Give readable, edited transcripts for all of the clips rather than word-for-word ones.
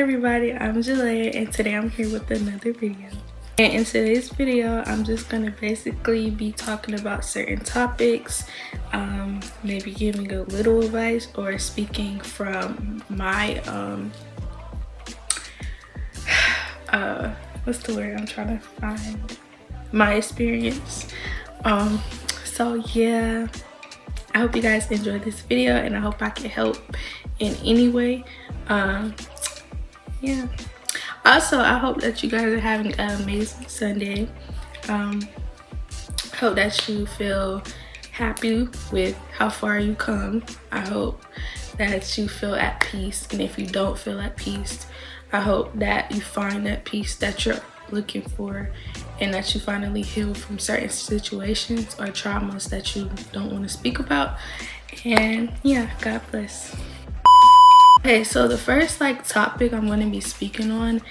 Everybody, I'm Jalea and today I'm here with another video. And in today's video, I'm just gonna basically be talking about certain topics, maybe giving a little advice or speaking from my what's the word I'm trying to find? My experience. So yeah, I hope you guys enjoyed this video and I hope I can help in any way. Yeah, also I hope that you guys are having an amazing Sunday. Hope that you feel happy with how far you come. I hope that you feel at peace, and if you don't feel at peace, I hope that you find that peace that you're looking for and that you finally heal from certain situations or traumas that you don't want to speak about. And yeah, God bless. Okay, so the first topic I'm going to be speaking on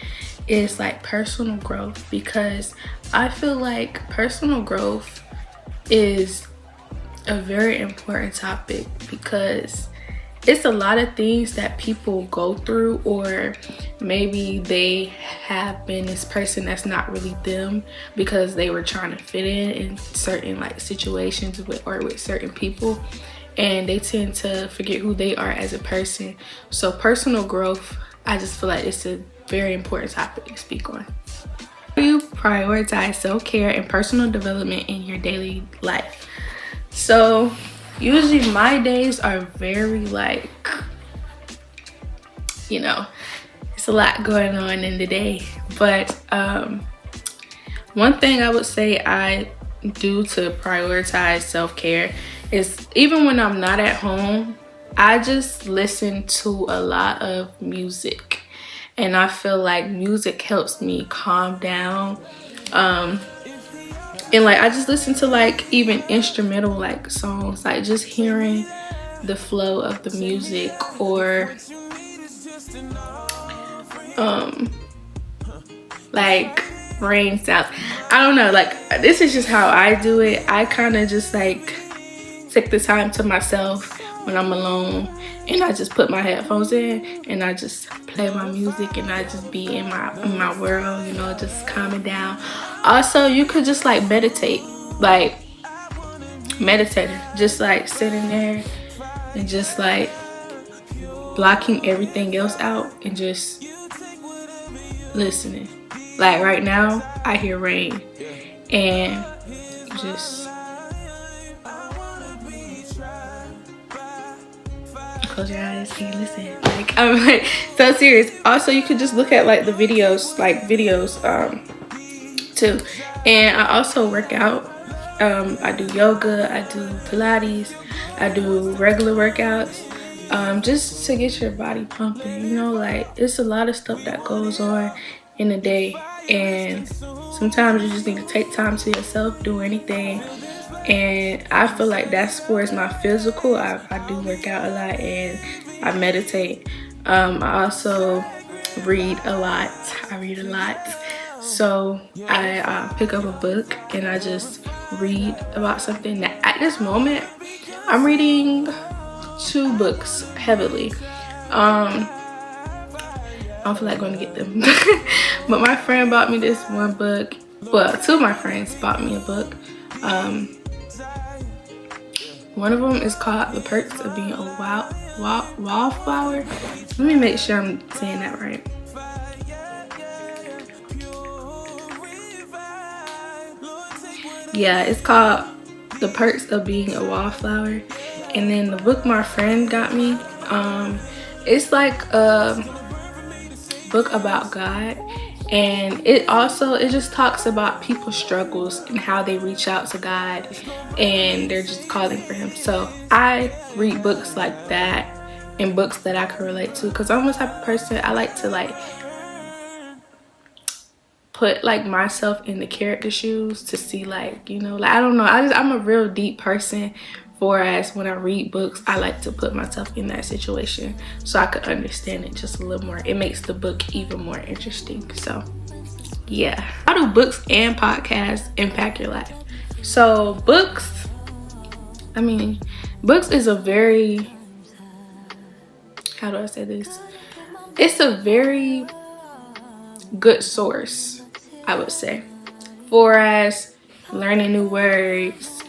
is personal growth, because I feel like personal growth is a very important topic, because it's a lot of things that people go through, or maybe they have been this person that's not really them because they were trying to fit in certain situations with certain people, and they tend to forget who they are as a person. So personal growth, I just feel like it's a very important topic to speak on. How do you prioritize self-care and personal development in your daily life? So usually my days are very it's a lot going on in the day, but one thing I would say I do to prioritize self-care is, even when I'm not at home, I just listen to a lot of music, and I feel like music helps me calm down. And I just listen to even instrumental songs, just hearing the flow of the music, or rain sounds. I don't know, this is just how I do it. I kind of just take the time to myself when I'm alone, and I just put my headphones in and I just play my music, and I just be in my world, just calming down. Also, you could just meditate, meditating, just sitting there and just blocking everything else out and just listening. Right now I hear rain, and just close your eyes and listen. I'm so serious. Also, you could just look at the videos too. And I also work out. I do yoga, I do Pilates, I do regular workouts, just to get your body pumping. It's a lot of stuff that goes on in a day, and sometimes you just need to take time to yourself, do anything. And I feel like that towards my physical. I do work out a lot and I meditate. I also read a lot. So I pick up a book and I just read about something. That at this moment I'm reading 2 books heavily. I don't feel like going to get them. But my friend bought me this one book. Well, 2 of my friends bought me a book. One of them is called The Perks of Being a Wallflower. Let me make sure I'm saying that right. Yeah, it's called The Perks of Being a Wallflower. And then the book my friend got me, it's a book about God, and it just talks about people's struggles and how they reach out to God and they're just calling for him. So I read books like that, and books that I can relate to, because I'm the type of person, I like to put myself in the character shoes to see I don't know, I'm a real deep person. Whereas when I read books, I like to put myself in that situation so I could understand it just a little more. It makes the book even more interesting. So yeah, how do books and podcasts impact your life? So books is a very, how do I say this? it's a very good source, I would say, for as learning new words,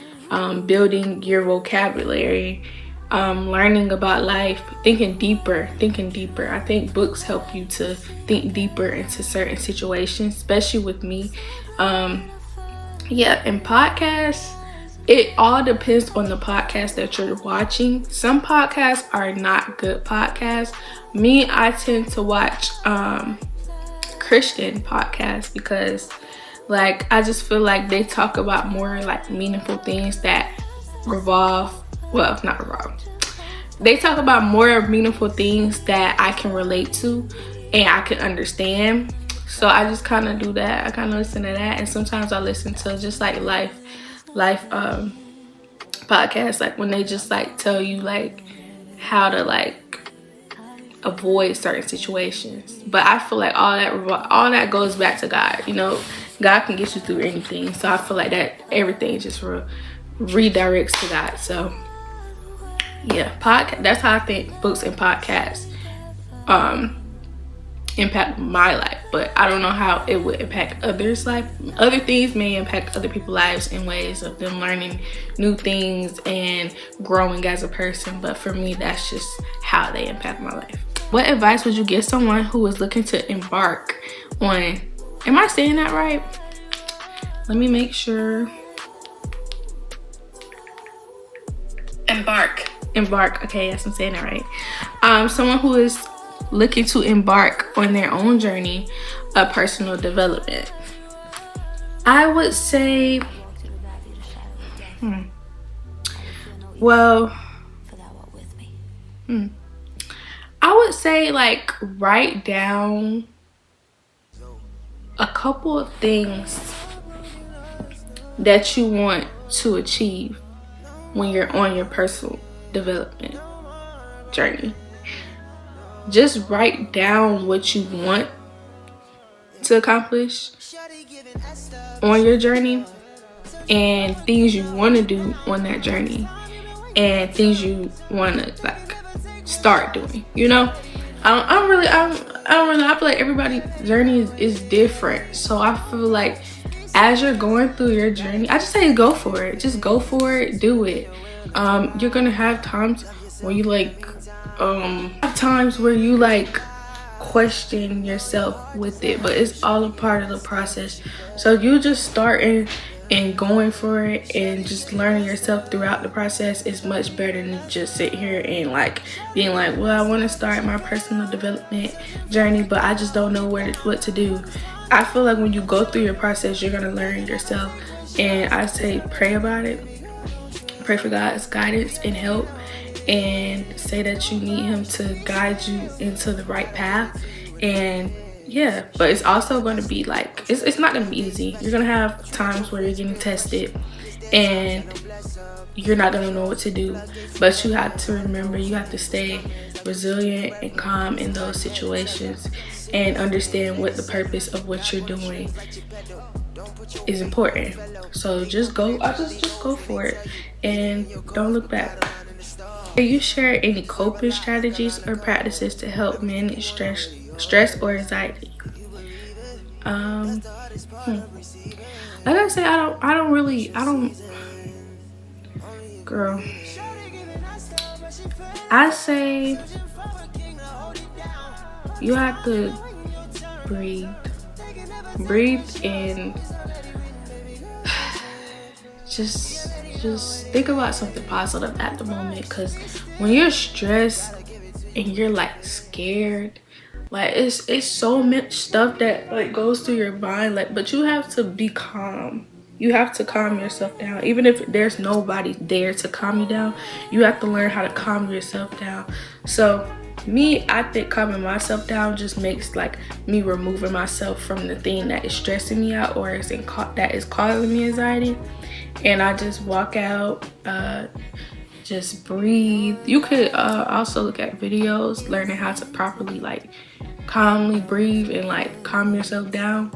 building your vocabulary, learning about life, thinking deeper. I think books help you to think deeper into certain situations, especially with me. Yeah, and podcasts, it all depends on the podcast that you're watching. Some podcasts are not good podcasts. Me, I tend to watch Christian podcasts because like I just feel like they talk about more like meaningful things that they talk about more meaningful things that I can relate to and I can understand. So I just kind of do that. I kind of listen to that, and sometimes I listen to just like life podcasts, like when they just like tell you like how to like avoid certain situations. But I feel like all that goes back to God. You know, God can get you through anything. So I feel like that everything just redirects to God. So yeah, that's how I think books and podcasts impact my life. But I don't know how it would impact others' life. Other things may impact other people's lives in ways of them learning new things and growing as a person. But for me, that's just how they impact my life. What advice would you give someone who is looking to embark on, am I saying that right? Let me make sure. Embark. Okay, yes, I'm saying that right. Someone who is looking to embark on their own journey of personal development. I would say, I would say like write down a couple of things that you want to achieve when you're on your personal development journey. Just write down what you want to accomplish on your journey and things you want to do on that journey and things you want to like start doing. You know, I feel like everybody's journey is different. So I feel like as you're going through your journey, I just say go for it. Just go for it, do it. You're gonna have times where you question yourself with it, but it's all a part of the process. So you just starting and going for it and just learning yourself throughout the process is much better than just sit here and like being like, well, I want to start my personal development journey, but I just don't know what to do. I feel like when you go through your process, you're gonna learn yourself, and I say pray about it. Pray for God's guidance and help, and say that you need him to guide you into the right path. And yeah, but it's also going to be like, it's not going to be easy. You're going to have times where you're getting tested and you're not going to know what to do, but you have to remember, you have to stay resilient and calm in those situations and understand what the purpose of what you're doing is important. So just go for it and don't look back. Can you share any coping strategies or practices to help manage stress or anxiety? Like I said, girl, I say you have to breathe and just think about something positive at the moment, because when you're stressed and you're like scared, like it's so much stuff that like goes through your mind, like, but you have to be calm. You have to calm yourself down. Even if there's nobody there to calm you down, you have to learn how to calm yourself down. So me, I think calming myself down just makes like me removing myself from the thing that is stressing me out or that is causing me anxiety. And I just walk out, just breathe. You could also look at videos learning how to properly like calmly breathe and like calm yourself down.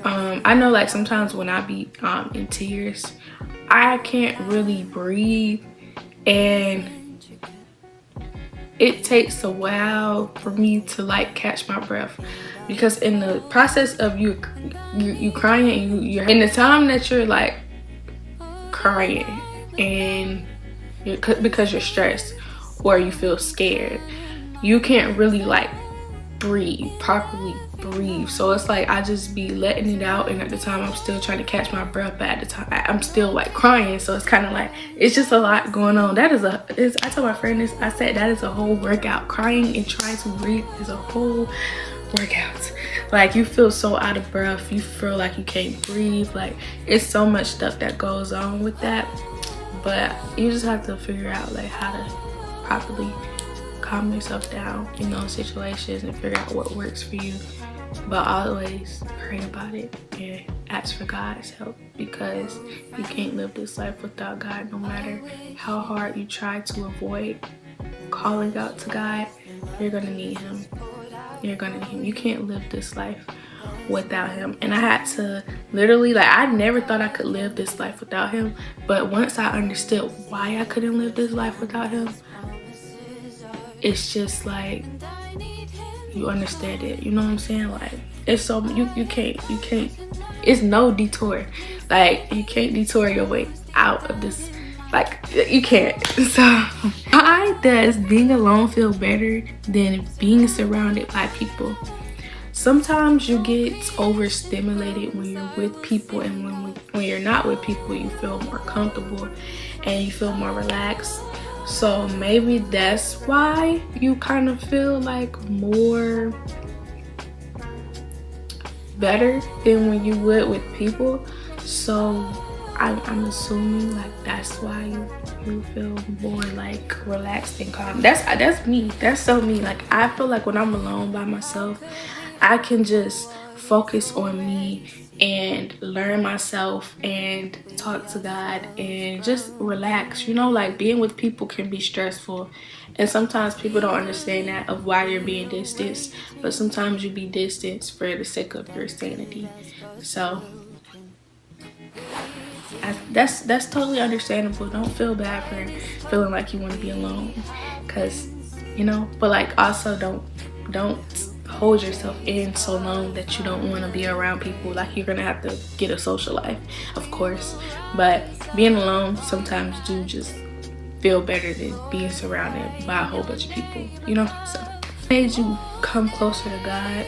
I know like sometimes when I be in tears, I can't really breathe, and it takes a while for me to like catch my breath, because in the process of you crying and you're in the time that you're like crying and because you're stressed or you feel scared, you can't really like properly breathe. So it's like I just be letting it out, and at the time I'm still trying to catch my breath, but at the time I'm still like crying. So it's kind of like, it's just a lot going on. I told my friend this, I said that is a whole workout. Crying and trying to breathe is a whole workout. Like, you feel so out of breath, you feel like you can't breathe, like it's so much stuff that goes on with that. But you just have to figure out like how to properly calm yourself down in those situations and figure out what works for you. But always pray about it and ask for God's help, because you can't live this life without God. No matter how hard you try to avoid calling out to God, you're gonna need him. You're gonna need him. You can't live this life without him. And I had to literally, like, I never thought I could live this life without him, but once I understood why I couldn't live this life without him, it's just like you understand it, you know what I'm saying? Like, it's so you can't it's no detour. Like, you can't detour your way out of this. Like, you can't. So why does being alone feel better than being surrounded by people? Sometimes you get overstimulated when you're with people, and when you're not with people, you feel more comfortable and you feel more relaxed. So maybe that's why you kind of feel like more better than when you would with people. So I'm assuming like that's why you feel more like relaxed and calm. That's me. That's so me. Like, I feel like when I'm alone by myself, I can just focus on me and learn myself and talk to God and just relax. You know, like, being with people can be stressful, and sometimes people don't understand that of why you're being distanced, but sometimes you be distanced for the sake of your sanity. So that's totally understandable. Don't feel bad for feeling like you want to be alone, because, you know, but like, also don't hold yourself in so long that you don't want to be around people. Like, you're gonna have to get a social life, of course, but being alone sometimes do just feel better than being surrounded by a whole bunch of people, you know? So made you come closer to God,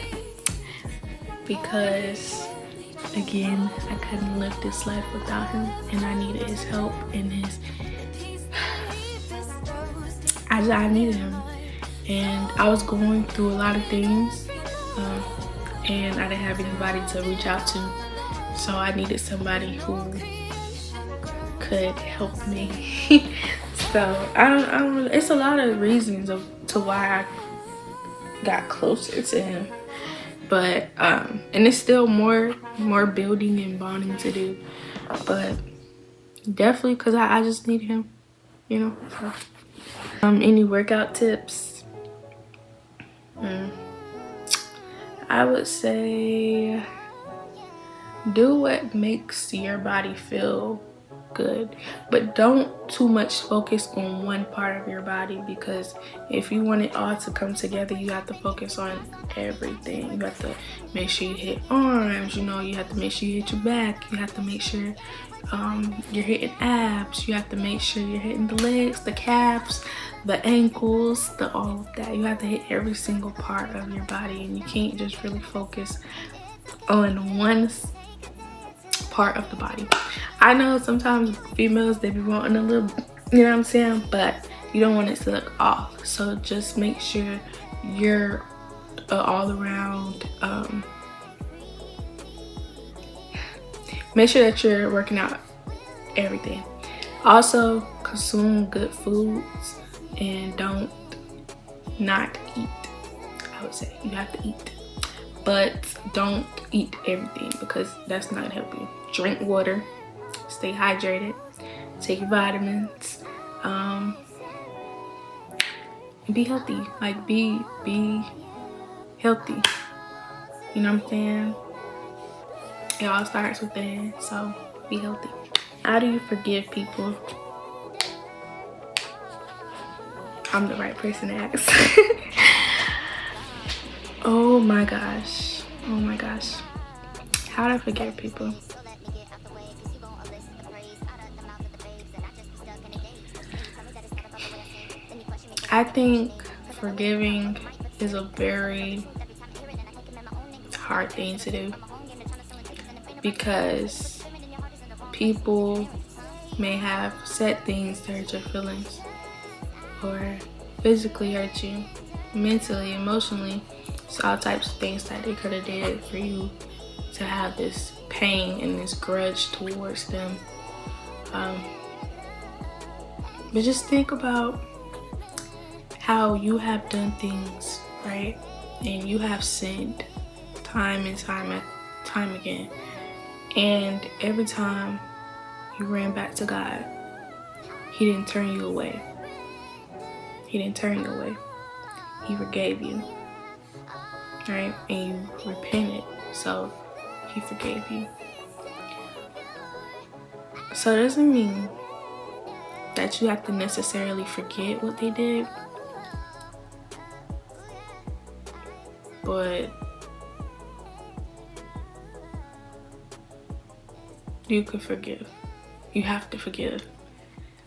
because again, I couldn't live this life without him, and I needed his help and I needed him. And I was going through a lot of things, and I didn't have anybody to reach out to, so I needed somebody who could help me. So I don't really, it's a lot of reasons to why I got closer to him, but and it's still more building and bonding to do, but definitely because I just need him, you know. So any workout tips? I would say do what makes your body feel good, but don't too much focus on one part of your body, because if you want it all to come together, you have to focus on everything. You have to make sure you hit arms, you know, you have to make sure you hit your back, you have to make sure you're hitting abs, you have to make sure you're hitting the legs, the calves, the ankles, all of that. You have to hit every single part of your body, and you can't just really focus on one part of the body. I know sometimes females, they be wanting a little, you know what I'm saying, but you don't want it to look off. So just make sure you're all around, make sure that you're working out everything. Also consume good foods and don't not eat. I would say you have to eat, but don't eat everything, because that's not gonna help you. Drink water, stay hydrated, take vitamins, be healthy. Like, be healthy, you know what I'm saying? It all starts within, so be healthy. How do you forgive people? I'm the right person to ask. Oh my gosh. Oh my gosh. How to forgive people. I think forgiving is a very hard thing to do because people may have said things to hurt your feelings or physically hurt you, mentally, emotionally. It's all types of things that they could have did for you to have this pain and this grudge towards them. But just think about how you have done things, right? And you have sinned time and time again. And every time you ran back to God, He didn't turn you away. He didn't turn you away. He forgave you, right? And you repented, so He forgave you. So it doesn't mean that you have to necessarily forget what they did, but you could forgive. You have to forgive,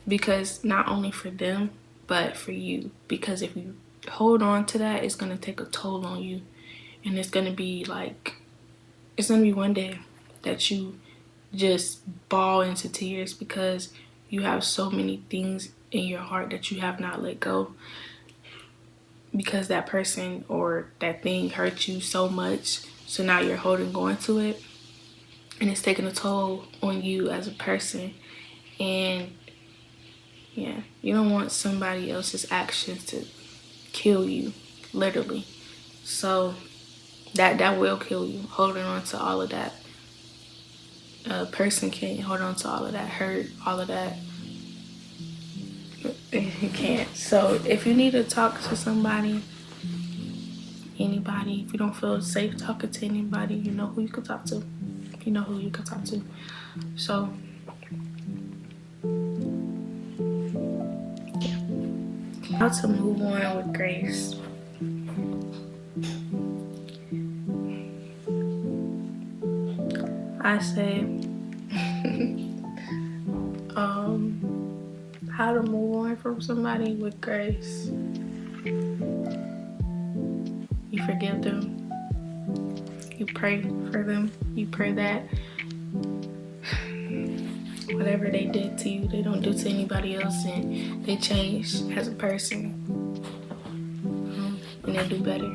because not only for them, but for you. Because if you hold on to that, it's gonna take a toll on you, and it's gonna be one day that you just bawl into tears because you have so many things in your heart that you have not let go, because that person or that thing hurt you so much. So now you're holding on to it, and it's taking a toll on you as a person. And yeah, you don't want somebody else's actions to kill you, literally. So that will kill you, holding on to all of that. A person can't hold on to all of that hurt, all of that. You can't. So if you need to talk to somebody, anybody, if you don't feel safe talking to anybody, you know who you can talk to. You know who you can talk to. So yeah. How to move on with grace. I say how to move on from somebody with grace. You forgive them. You pray for them. You pray that whatever they did to you, they don't do to anybody else, and they change as a person, and they do better.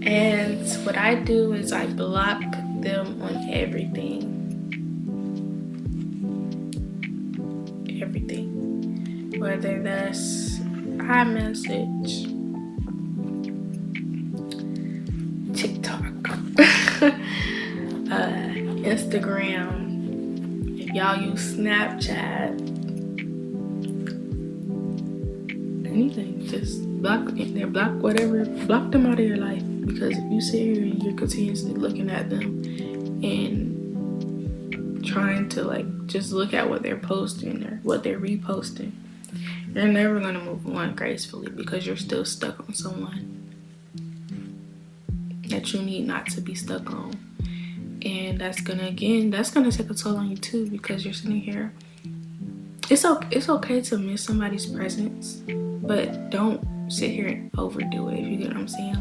And what I do is I block them on everything. Whether that's iMessage, TikTok, Instagram, if y'all use Snapchat, anything, just block them out of your life. Because if you sit here and you're continuously looking at them and trying to just look at what they're posting or what they're reposting, you're never going to move on gracefully, because you're still stuck on someone that you need not to be stuck on. And that's gonna take a toll on you too, because you're sitting here. It's okay to miss somebody's presence, but don't sit here and overdo it, if you get what I'm saying.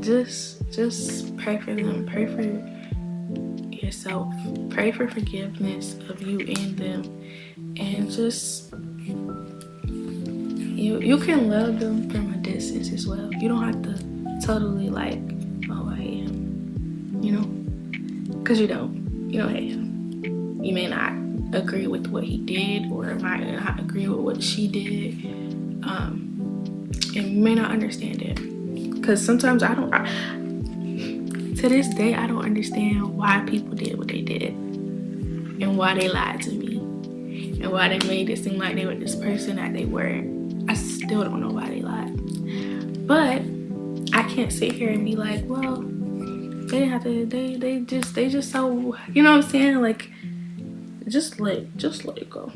Just pray for them, pray for yourself, pray for forgiveness of you and them, and just you can love them from a distance as well. You don't have to totally I hate him, because you don't hate him. You may not agree with what he did, or might not agree with what she did, and you may not understand it, because sometimes to this day, I don't understand why people did what they did, and why they lied to me, and why they made it seem like they were this person that they weren't. I still don't know why they lied. But I can't sit here and be like, well, they didn't have to, they just so, you know what I'm saying? Just let it go.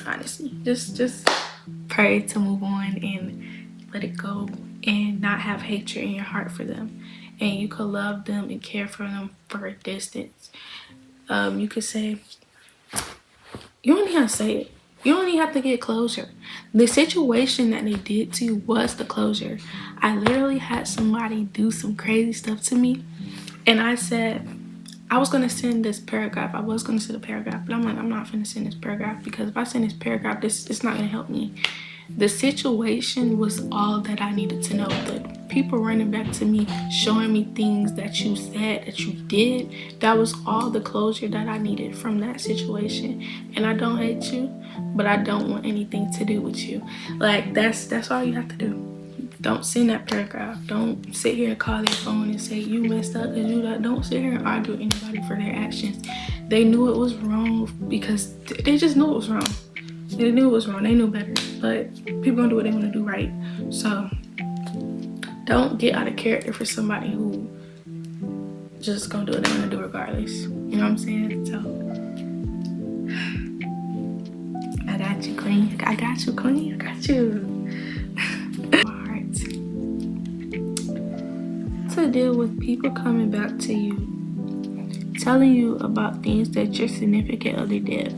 honestly. Just pray to move on and let it go and not have hatred in your heart for them. And you could love them and care for them for a distance. You could say, you don't even have to say it. You don't even have to get closure. The situation that they did to you was the closure. I literally had somebody do some crazy stuff to me, and I said, I was gonna send this paragraph. I was gonna send a paragraph, but I'm like, I'm not gonna send this paragraph, because if I send this paragraph, it's not gonna help me. The situation was all that I needed to know. The people running back to me, showing me things that you said, that you did, that was all the closure that I needed from that situation. And I don't hate you, but I don't want anything to do with you. Like, that's all you have to do. Don't send that paragraph. Don't sit here and call their phone and say you messed up because you don't sit here and argue with anybody for their actions. They knew it was wrong because they just knew it was wrong. They knew it was wrong. They knew better. But people gonna do what they want to do, right? So don't get out of character for somebody who just gonna do what they want to do regardless. You know what I'm saying? So I got you, queen. I got you, queen. I got you. Hard to deal with people coming back to you, telling you about things that your significant other did.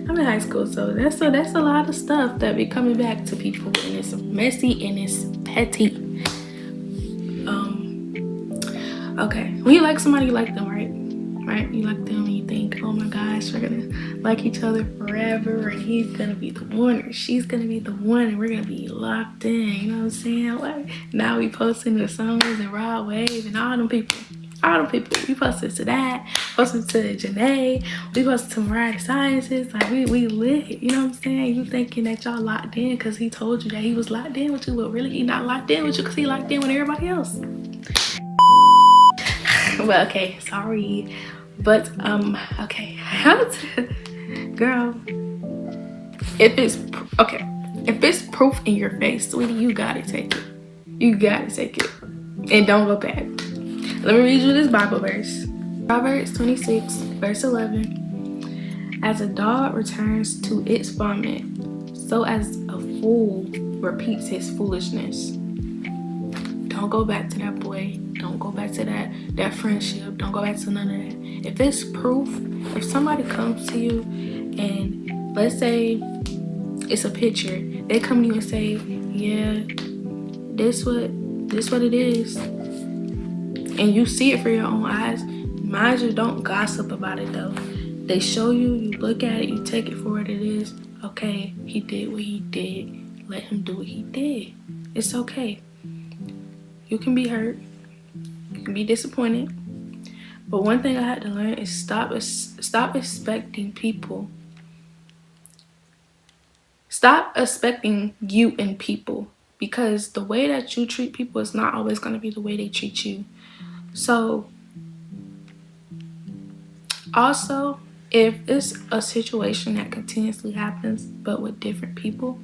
I'm in high school, so that's a lot of stuff that be coming back to people, and it's messy and it's petty. Okay, when you like somebody, you like them, right? You like them and you think, oh my gosh, we're gonna like each other forever, and he's gonna be the one or she's gonna be the one, and we're gonna be locked in. You know what I'm saying? Like, now we posting to Summers and Rod Wave and all them people. We posted to that, posted to Janae, we posted to Mariah Sciences. Like, we lit. You know what I'm saying? You thinking that y'all locked in because he told you that he was locked in with you, but really he not locked in with you because he locked in with everybody else. Well, okay, sorry, but okay, girl, if it's proof in your face, sweetie, you gotta take it. You gotta take it, and don't go back. Let me read you this Bible verse. Proverbs 26, verse 11. As a dog returns to its vomit, so as a fool repeats his foolishness. Don't go back to that boy. Don't go back to that friendship. Don't go back to none of that. If it's proof, if somebody comes to you and let's say it's a picture, they come to you and say, yeah, this what it is, and you see it for your own eyes, mind you, don't gossip about it though. They show you, you look at it, you take it for what it is. Okay, he did what he did. Let him do what he did. It's okay. You can be hurt. You can be disappointed. But one thing I had to learn is stop expecting people. Stop expecting you in people, because the way that you treat people is not always going to be the way they treat you. So also, if it's a situation that continuously happens but with different people,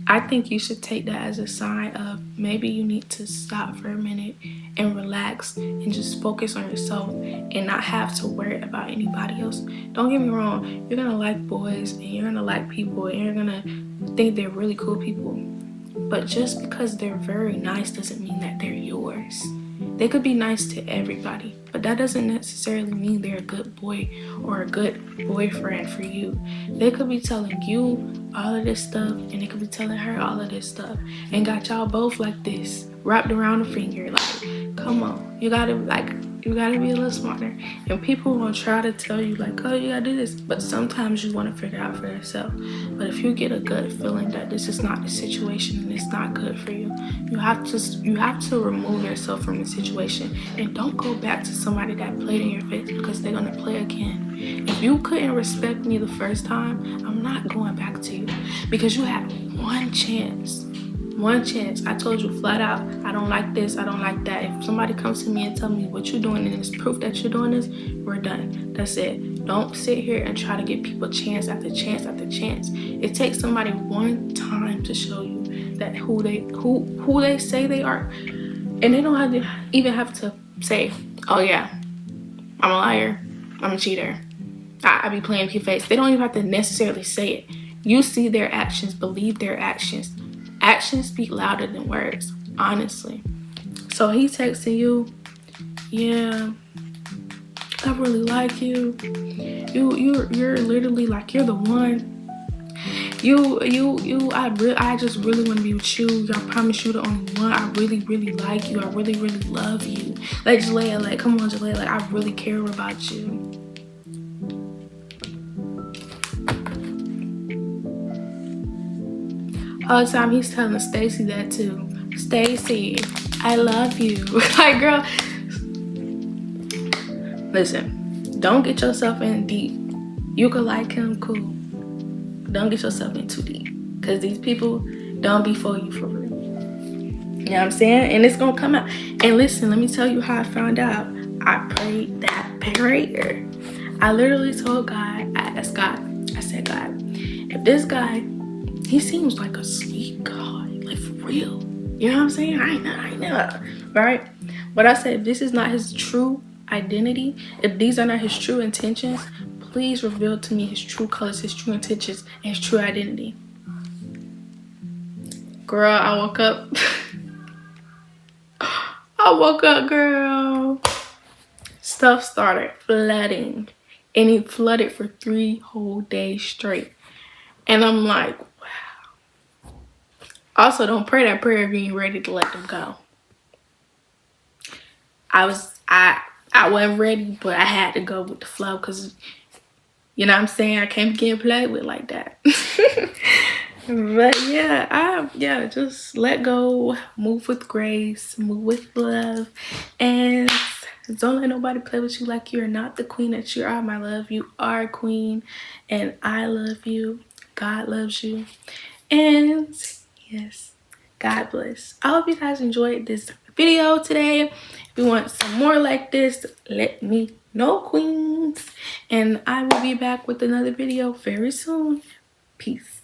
I think you should take that as a sign of maybe you need to stop for a minute and relax and just focus on yourself and not have to worry about anybody else. Don't get me wrong, you're gonna like boys and you're gonna like people and you're gonna think they're really cool people, but just because they're very nice doesn't mean that they're yours. They could be nice to everybody, but that doesn't necessarily mean they're a good boy or a good boyfriend for you. They could be telling you all of this stuff, and they could be telling her all of this stuff, and got y'all both like this, wrapped around the finger. Like, come on, you gotta be a little smarter. And people will try to tell you like, oh, you gotta do this, but sometimes you want to figure it out for yourself. But if you get a gut feeling that this is not the situation and it's not good for you, you have to remove yourself from the situation, and don't go back to somebody that played in your face, because they're gonna play again. If you couldn't respect me the first time, I'm not going back to you, because you had one chance. I told you flat out, I don't like this, I don't like that. If somebody comes to me and tell me what you're doing and it's proof that you're doing this, we're done. That's it. Don't sit here and try to give people chance after chance after chance. It takes somebody one time to show you that who they say they are, and they don't even have to say, oh yeah, I'm a liar, I'm a cheater. I be playing with your face. They don't even have to necessarily say it. You see their actions, believe their actions. Actions speak louder than words, honestly. So he texting you, yeah, I really like you. You're literally like, you're the one. I just really want to be with you. I promise you the only one. I really, really like you. I really, really love you. Like, Jalea, like, come on, Jalea, like, I really care about you. All the time he's telling Stacy that too. Stacy, I love you. Like, girl, listen, don't get yourself in deep. You could like him, cool. Don't get yourself in too deep. Because these people don't be for you for real. You know what I'm saying? And it's going to come out. And listen, let me tell you how I found out. I prayed that prayer. I literally told God, I asked God, I said, God, if this guy, he seems like a sweet guy, like for real. You know what I'm saying? I know, right? But I said, if this is not his true identity, if these are not his true intentions, please reveal to me his true colors, his true intentions, and his true identity. Girl, I woke up. I woke up, girl. Stuff started flooding. And he flooded for 3 whole days straight. And I'm like, wow. Also, don't pray that prayer if you ain't ready to let them go. I wasn't ready, but I had to go with the flow because, you know what I'm saying, I can't get played with like that. But yeah, just let go, move with grace, move with love, and don't let nobody play with you like you're not the queen that you are, my love. You are a queen, and I love you. God loves you. And yes, God bless. I hope you guys enjoyed this video today. If you want some more like this, let me know, queens. And I will be back with another video very soon. Peace.